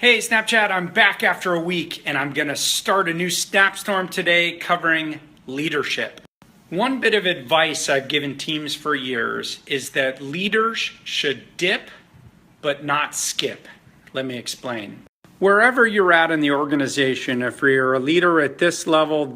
Hey Snapchat, I'm back after a week and I'm going to start a new Snapstorm today covering leadership. One bit of advice I've given teams for years is that leaders should dip but not skip. Let me explain. Wherever you're at in the organization, if you're a leader at this level,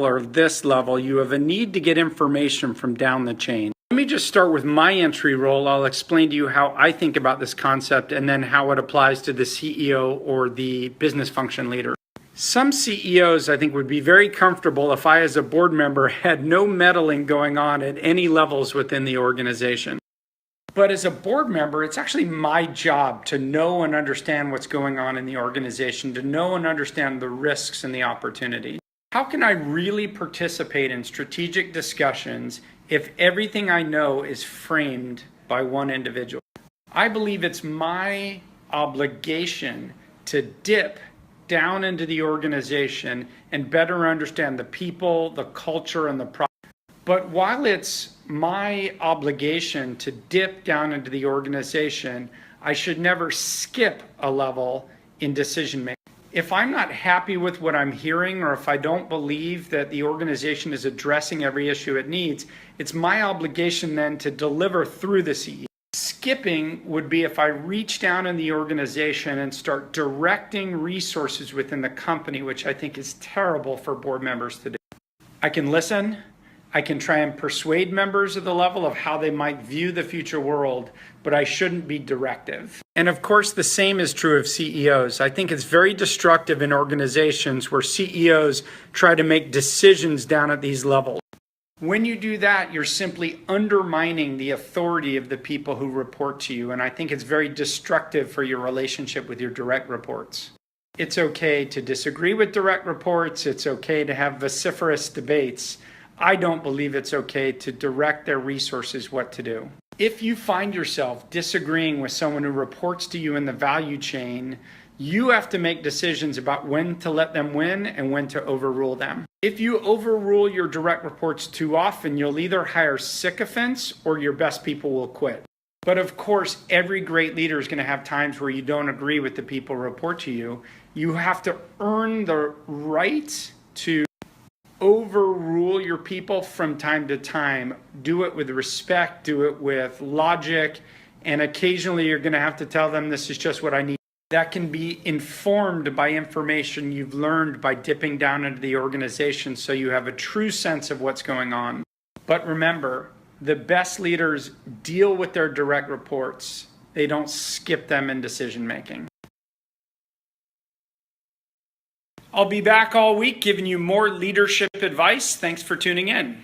or this level, you have a need to get information from down the chain. Let me just start with my entry role. I'll explain to you how I think about this concept and then how it applies to the CEO or the business function leader. Some CEOs, I think, would be very comfortable if I, as a board member, had no meddling going on at any levels within the organization. But as a board member, it's actually my job to know and understand what's going on in the organization, to know and understand the risks and the opportunity. How can I really participate in strategic discussions if everything I know is framed by one individual? I believe it's my obligation to dip down into the organization and better understand the people, the culture, and the process. But while it's my obligation to dip down into the organization, I should never skip a level in decision making. If I'm not happy with what I'm hearing, or if I don't believe that the organization is addressing every issue it needs, it's my obligation then to deliver through the CEO. Skipping would be if I reach down in the organization and start directing resources within the company, which I think is terrible for board members to do. I can listen. I can try and persuade members of the level of how they might view the future world, but I shouldn't be directive. And of course, the same is true of CEOs. I think it's very destructive in organizations where CEOs try to make decisions down at these levels. When you do that, you're simply undermining the authority of the people who report to you, and I think it's very destructive for your relationship with your direct reports. It's okay to disagree with direct reports. It's okay to have vociferous debates. I don't believe it's okay to direct their resources what to do. If you find yourself disagreeing with someone who reports to you in the value chain, you have to make decisions about when to let them win and when to overrule them. If you overrule your direct reports too often, you'll either hire sycophants or your best people will quit. But of course, every great leader is going to have times where you don't agree with the people who report to you. You have to earn the right to overrule your people from time to time. Do it with respect, do it with logic, and occasionally you're going to have to tell them this is just what I need. That can be informed by information you've learned by dipping down into the organization so you have a true sense of what's going on. But remember, the best leaders deal with their direct reports. They don't skip them in decision making. I'll be back all week giving you more leadership advice. Thanks for tuning in.